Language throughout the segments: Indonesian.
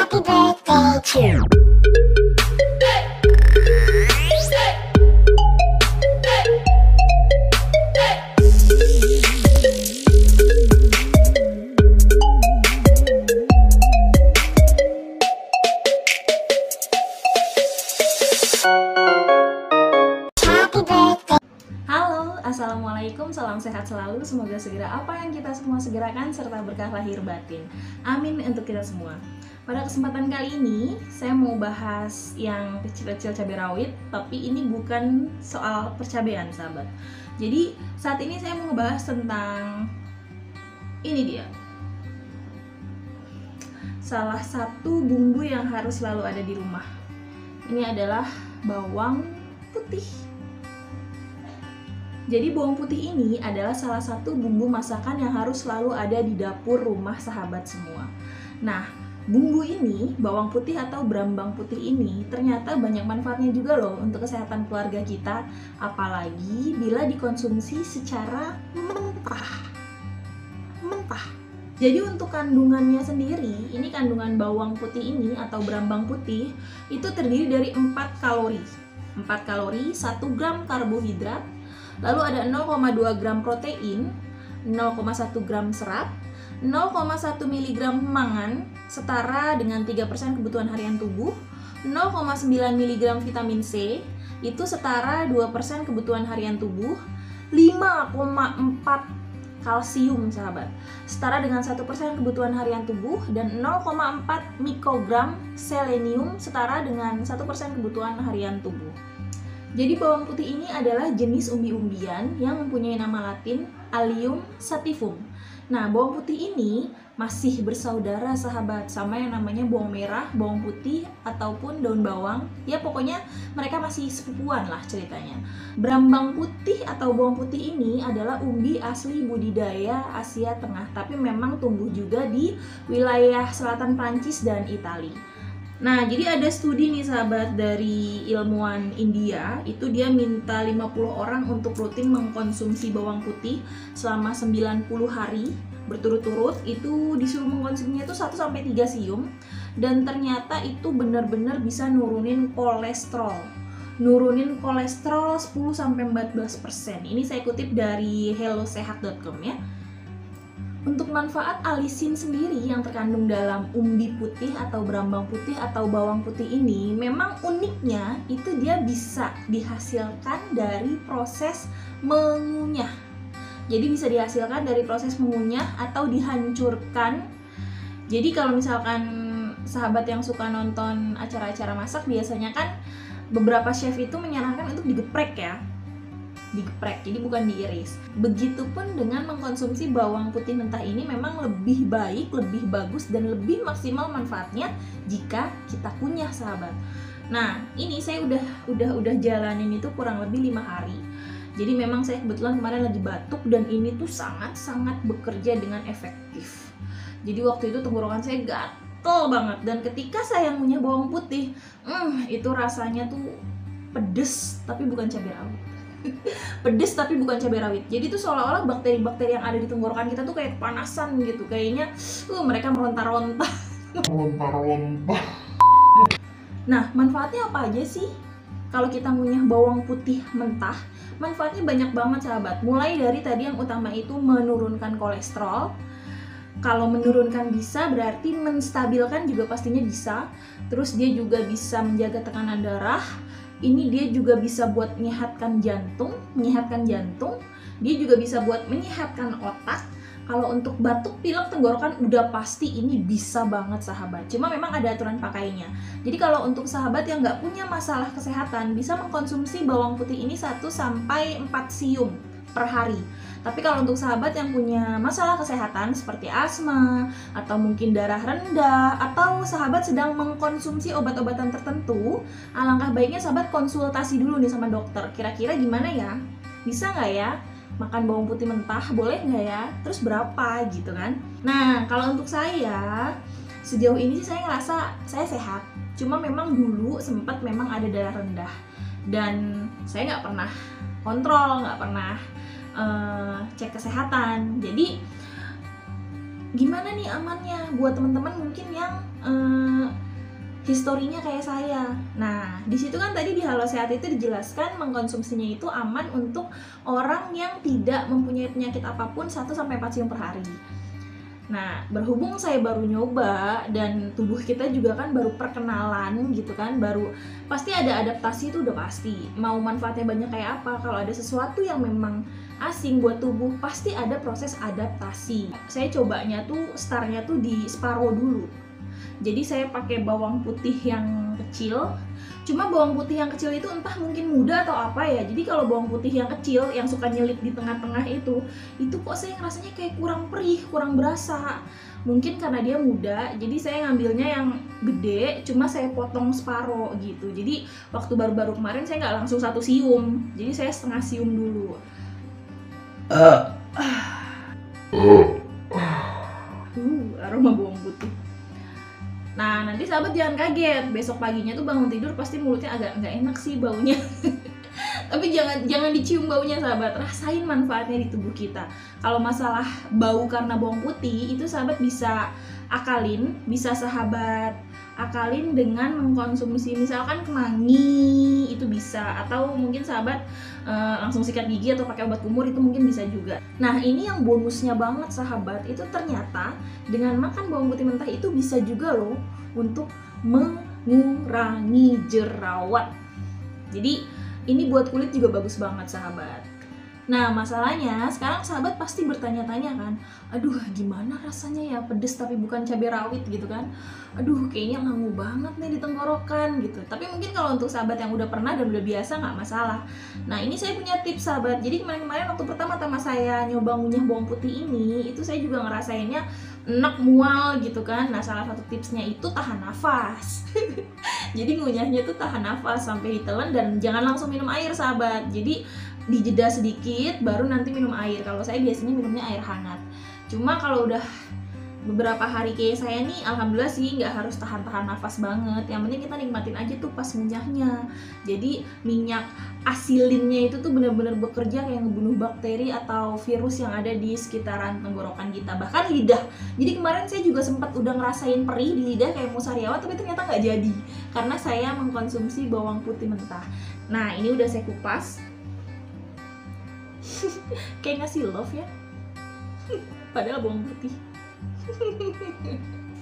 Happy birthday to Assalamualaikum, salam sehat selalu. Semoga segera apa yang kita semua segerakan serta berkah lahir batin. Amin untuk kita semua. Pada kesempatan kali ini, saya mau bahas yang kecil-kecil cabai rawit, tapi ini bukan soal percabean, sahabat. Jadi, saat ini saya mau ngebahas tentang ini dia. Salah satu bumbu yang harus selalu ada di rumah. Ini adalah bawang putih. Jadi bawang putih ini adalah salah satu bumbu masakan yang harus selalu ada di dapur rumah sahabat semua. Nah, bumbu ini, bawang putih atau brambang putih ini ternyata banyak manfaatnya juga loh untuk kesehatan keluarga kita, apalagi bila dikonsumsi secara mentah. Jadi untuk kandungannya sendiri, ini kandungan bawang putih ini atau brambang putih itu terdiri dari 4 kalori. 4 kalori, 1 gram karbohidrat, lalu ada 0,2 gram protein, 0,1 gram serat, 0,1 mg mangan setara dengan 3% kebutuhan harian tubuh, 0,9 mg vitamin C itu setara 2% kebutuhan harian tubuh, 5,4 kalsium sahabat setara dengan 1% kebutuhan harian tubuh, dan 0,4 mikrogram selenium setara dengan 1% kebutuhan harian tubuh. Jadi bawang putih ini adalah jenis umbi-umbian yang mempunyai nama latin Allium sativum. Nah, bawang putih ini masih bersaudara sahabat sama yang namanya bawang merah, bawang putih, ataupun daun bawang. Ya pokoknya mereka masih sepupuan lah ceritanya. Brambang putih atau bawang putih ini adalah umbi asli budidaya Asia Tengah, tapi memang tumbuh juga di wilayah selatan Prancis dan Italia. Nah, jadi ada studi nih sahabat dari ilmuwan India, itu dia minta 50 orang untuk rutin mengkonsumsi bawang putih selama 90 hari berturut-turut, itu disuruh mengkonsumsinya itu 1-3 siung, dan ternyata itu benar-benar bisa nurunin kolesterol 10-14%. Ini saya kutip dari hellosehat.com ya. Untuk manfaat alisin sendiri yang terkandung dalam umbi putih atau brambang putih atau bawang putih ini, memang uniknya itu dia bisa dihasilkan dari proses mengunyah. Jadi bisa dihasilkan dari proses mengunyah atau dihancurkan. Jadi kalau misalkan sahabat yang suka nonton acara-acara masak, biasanya kan beberapa chef itu menyarankan untuk digeprek ya. Digeprek, jadi bukan diiris. Begitupun dengan mengkonsumsi bawang putih mentah ini memang lebih baik, lebih bagus, dan lebih maksimal manfaatnya jika kita kunyah sahabat. Nah, ini saya udah jalanin itu kurang lebih 5 hari. Jadi memang saya kebetulan kemarin lagi batuk dan ini tuh sangat-sangat bekerja dengan efektif. Jadi waktu itu tenggorokan saya gatel banget, dan ketika saya ngunyah bawang putih, itu rasanya tuh pedes tapi bukan cabai rawit. Pedes tapi bukan cabai rawit. Jadi tuh seolah-olah bakteri-bakteri yang ada di tenggorokan kita tuh kayak kepanasan gitu. Kayaknya mereka meronta-ronta. Nah, manfaatnya apa aja sih? Kalau kita ngunyah bawang putih mentah, manfaatnya banyak banget sahabat. Mulai dari tadi yang utama itu menurunkan kolesterol. Kalau menurunkan bisa, berarti menstabilkan juga pastinya bisa. Terus dia juga bisa menjaga tekanan darah. Ini dia juga bisa buat menyehatkan jantung. Dia juga bisa buat menyehatkan otak. Kalau untuk batuk, pilek, tenggorokan udah pasti ini bisa banget sahabat. Cuma memang ada aturan pakainya. Jadi kalau untuk sahabat yang nggak punya masalah kesehatan, bisa mengkonsumsi bawang putih ini 1-4 siung per hari. Tapi kalau untuk sahabat yang punya masalah kesehatan seperti asma, atau mungkin darah rendah, atau sahabat sedang mengkonsumsi obat-obatan tertentu, alangkah baiknya sahabat konsultasi dulu nih sama dokter. Kira-kira gimana ya? Bisa nggak ya makan bawang putih mentah? Boleh nggak ya? Terus berapa gitu kan? Nah, kalau untuk saya, sejauh ini sih saya ngerasa saya sehat. Cuma memang dulu sempat memang ada darah rendah. Dan saya nggak pernah kontrol, nggak pernah cek kesehatan. Jadi gimana nih amannya buat teman-teman mungkin yang historinya kayak saya. Nah, di situ kan tadi di Halo Sehat itu dijelaskan mengkonsumsinya itu aman untuk orang yang tidak mempunyai penyakit apapun 1-4 siung per hari. Nah, berhubung saya baru nyoba dan tubuh kita juga kan baru perkenalan gitu kan, baru pasti ada adaptasi, itu udah pasti. Mau manfaatnya banyak kayak apa, kalau ada sesuatu yang memang asing buat tubuh, pasti ada proses adaptasi. Saya cobanya tuh startnya tuh di separuh dulu. Jadi saya pakai bawang putih yang kecil. Cuma bawang putih yang kecil itu entah mungkin muda atau apa ya. Jadi kalau bawang putih yang kecil yang suka nyelip di tengah-tengah itu kok saya ngerasanya kayak kurang perih, kurang berasa. Mungkin karena dia muda, jadi saya ngambilnya yang gede, cuma saya potong separuh gitu. Jadi waktu baru-baru kemarin saya nggak langsung 1 sium, jadi saya setengah sium dulu. Aroma bawang putih. Nah, nanti sahabat jangan kaget, besok paginya tuh bangun tidur pasti mulutnya agak nggak enak sih baunya. Tapi jangan dicium baunya sahabat, rasain manfaatnya di tubuh kita. Kalau masalah bau karena bawang putih, itu sahabat bisa akalin, bisa sahabat akalin dengan mengkonsumsi misalkan kemangi, itu bisa. Atau mungkin sahabat langsung sikat gigi atau pakai obat kumur, itu mungkin bisa juga. Nah, ini yang bonusnya banget sahabat, itu ternyata dengan makan bawang putih mentah itu bisa juga loh untuk mengurangi jerawat. Jadi ini buat kulit juga bagus banget sahabat. Nah, masalahnya sekarang sahabat pasti bertanya-tanya kan, aduh gimana rasanya ya, pedes tapi bukan cabai rawit gitu kan, aduh kayaknya ngangu banget nih di tenggorokan gitu. Tapi mungkin kalau untuk sahabat yang udah pernah dan udah biasa nggak masalah. Nah, ini saya punya tips sahabat. Jadi kemarin-kemarin waktu pertama-tama saya nyoba ngunyah bawang putih ini, itu saya juga ngerasainnya enak, mual gitu kan. Nah, salah satu tipsnya itu tahan nafas. Jadi ngunyahnya tuh tahan nafas sampai ditelan dan jangan langsung minum air sahabat. Jadi dijeda sedikit baru nanti minum air. Kalau saya biasanya minumnya air hangat. Cuma kalau udah beberapa hari kayak saya nih, alhamdulillah sih nggak harus tahan-tahan nafas banget. Yang penting kita nikmatin aja tuh pas ngunyahnya. Jadi minyak asilinnya itu tuh benar-benar bekerja kayak ngebunuh bakteri atau virus yang ada di sekitaran tenggorokan kita, bahkan lidah. Jadi kemarin saya juga sempat udah ngerasain perih di lidah kayak mau sariawan, tapi ternyata nggak jadi karena saya mengkonsumsi bawang putih mentah. Nah, ini udah saya kupas. Kayak ngasih love ya. Padahal bawang putih.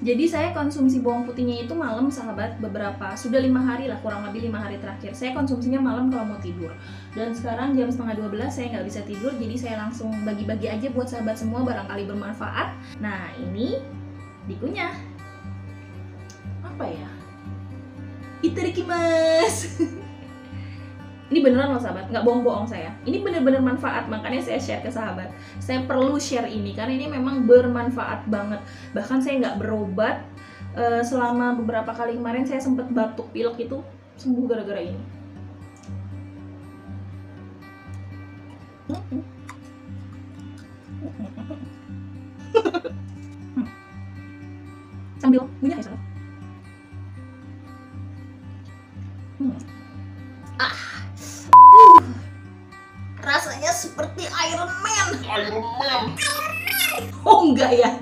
Jadi saya konsumsi bawang putihnya itu malam sahabat, sudah 5 hari lah, kurang lebih 5 hari terakhir saya konsumsinya malam kalau mau tidur. Dan sekarang jam 11:30 saya nggak bisa tidur, jadi saya langsung bagi-bagi aja buat sahabat semua, barangkali bermanfaat. Nah, ini dikunyah. Apa ya? Itadakimasu. Ini beneran loh sahabat, nggak bohong-bohong saya. Ini bener-bener manfaat, makanya saya share ke sahabat. Saya perlu share ini, karena ini memang bermanfaat banget. Bahkan saya nggak berobat, selama beberapa kali kemarin saya sempat batuk pilek itu sembuh gara-gara ini. Sambil punya ya sahabat. Rasanya seperti Iron Man. Oh enggak ya.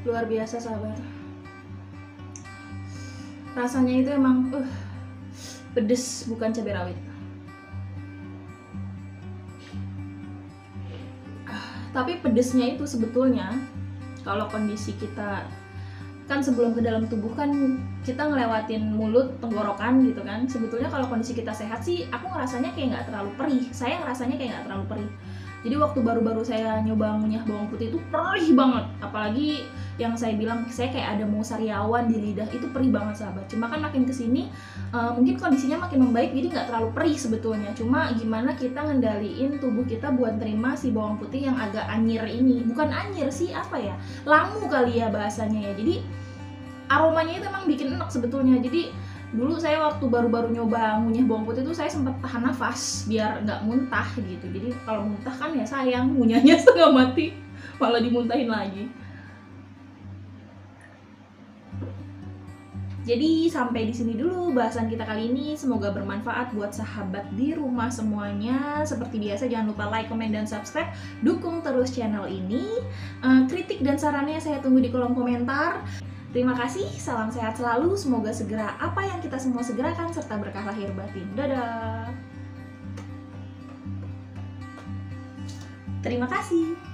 Luar biasa sahabat. Rasanya itu emang pedes, bukan cabai rawit. Tapi pedesnya itu sebetulnya kalau kondisi kita kan sebelum ke dalam tubuh kan kita ngelewatin mulut, tenggorokan gitu kan. Sebetulnya kalau kondisi kita sehat sih aku ngerasanya kayak nggak terlalu perih. Saya ngerasanya kayak nggak terlalu perih. Jadi waktu baru-baru saya nyoba ngunyah bawang putih itu perih banget. Apalagi yang saya bilang saya kayak ada mau sariawan di lidah, itu perih banget sahabat. Cuma kan makin kesini mungkin kondisinya makin membaik, jadi nggak terlalu perih sebetulnya. Cuma gimana kita ngendaliin tubuh kita buat terima si bawang putih yang agak anyir ini. Bukan anyir sih, apa ya, langu kali ya bahasanya ya. Jadi aromanya itu emang bikin enak sebetulnya. Jadi dulu saya waktu baru-baru nyoba ngunyah bawang putih itu saya sempat tahan nafas biar nggak muntah gitu. Jadi kalau muntah kan ya sayang, ngunyahnya setengah mati malah dimuntahin lagi. Jadi sampai di sini dulu bahasan kita kali ini. Semoga bermanfaat buat sahabat di rumah semuanya. Seperti biasa jangan lupa like, comment, dan subscribe. Dukung terus channel ini. Kritik dan sarannya saya tunggu di kolom komentar. Terima kasih, salam sehat selalu. Semoga segera apa yang kita semua segerakan serta berkah lahir batin. Dadah. Terima kasih.